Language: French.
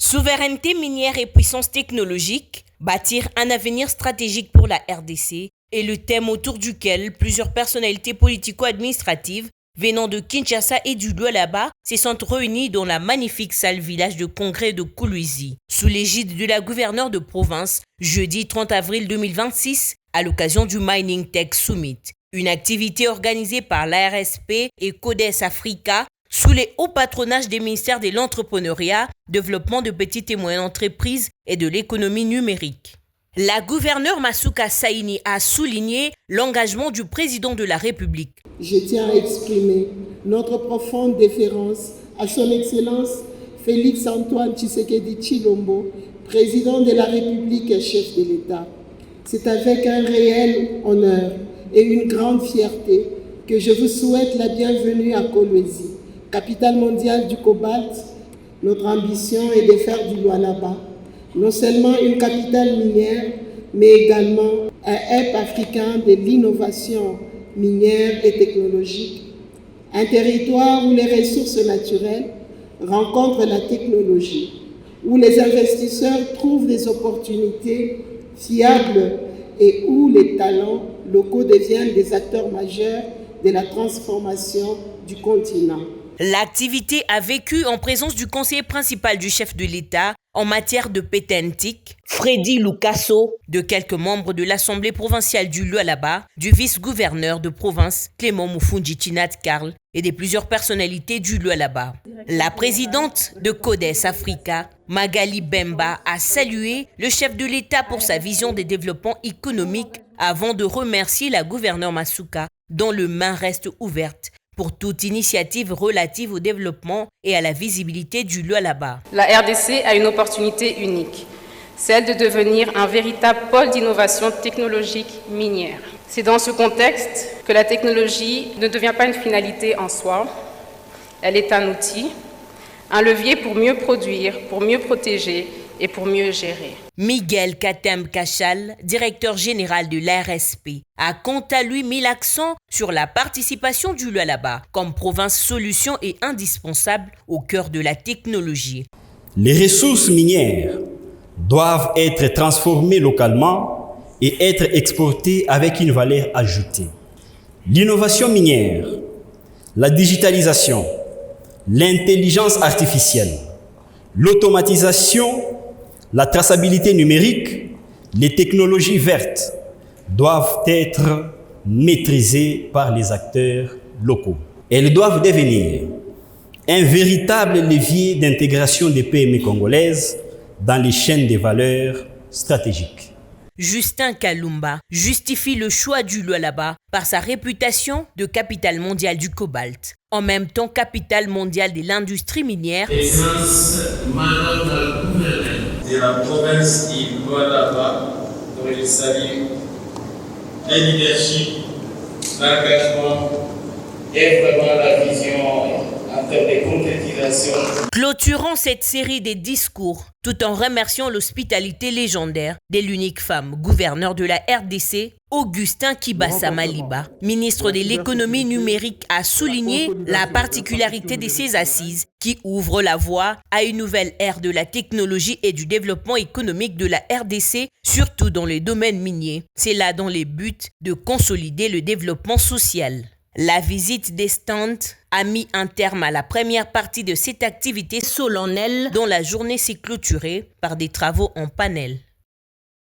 Souveraineté minière et puissance technologique, bâtir un avenir stratégique pour la RDC est le thème autour duquel plusieurs personnalités politico-administratives venant de Kinshasa et du Lualaba se sont réunies dans la magnifique salle village de congrès de Kolwezi, sous l'égide de la gouverneure de province, jeudi 30 avril 2026, à l'occasion du Mining Tech Summit, une activité organisée par l'ARSP et Codes Africa sous les hauts patronages des ministères de l'entrepreneuriat, développement de petites et moyennes entreprises et de l'économie numérique. La gouverneure Masuka Saini a souligné l'engagement du président de la République. Je tiens à exprimer notre profonde déférence à son Excellence Félix Antoine Tshisekedi Tshilombo, président de la République et chef de l'État. C'est avec un réel honneur et une grande fierté que je vous souhaite la bienvenue à Kolwezi, capitale mondiale du cobalt. Notre ambition est de faire du Lualaba non seulement une capitale minière, mais également un hub africain de l'innovation minière et technologique, un territoire où les ressources naturelles rencontrent la technologie, où les investisseurs trouvent des opportunités fiables et où les talents locaux deviennent des acteurs majeurs de la transformation du continent. L'activité a vécu en présence du conseiller principal du chef de l'État en matière de pétentique, Freddy Lucasso, de quelques membres de l'Assemblée provinciale du Lualaba, du vice-gouverneur de province Clément Moufoundji Chinat Karl et de plusieurs personnalités du Lualaba. La présidente de Codes Africa, Magali Bemba, a salué le chef de l'État pour sa vision des développements économiques avant de remercier la gouverneure Masuka, dont les mains restent ouvertes pour toute initiative relative au développement et à la visibilité du Lualaba. La RDC a une opportunité unique, celle de devenir un véritable pôle d'innovation technologique minière. C'est dans ce contexte que la technologie ne devient pas une finalité en soi, elle est un outil, un levier pour mieux produire, pour mieux protéger et pour mieux gérer. Miguel Katem Kachal, directeur général de l'ARSP, a quant à lui mis l'accent sur la participation du Lualaba comme province solution et indispensable au cœur de la technologie. Les ressources minières doivent être transformées localement et être exportées avec une valeur ajoutée. L'innovation minière, la digitalisation, l'intelligence artificielle, l'automatisation, la traçabilité numérique, les technologies vertes doivent être maîtrisées par les acteurs locaux. Elles doivent devenir un véritable levier d'intégration des PME congolaises dans les chaînes de valeur stratégiques. Justin Kalumba justifie le choix du Lualaba par sa réputation de capitale mondiale du cobalt, en même temps capitale mondiale de l'industrie minière. Excellence, Madame la gouverneure de la province du Lualaba, dont je salue le leadership, l'engagement et vraiment la vision en termes de concrétisation. Clôturant cette série des discours, tout en remerciant l'hospitalité légendaire de l'unique femme gouverneure de la RDC, Augustin Kibasa Maliba, ministre de l'économie numérique, a souligné la particularité de ces assises qui ouvrent la voie à une nouvelle ère de la technologie et du développement économique de la RDC, surtout dans les domaines miniers. C'est là dans les buts de consolider le développement social. La visite des stands a mis un terme à la première partie de cette activité solennelle dont la journée s'est clôturée par des travaux en panel.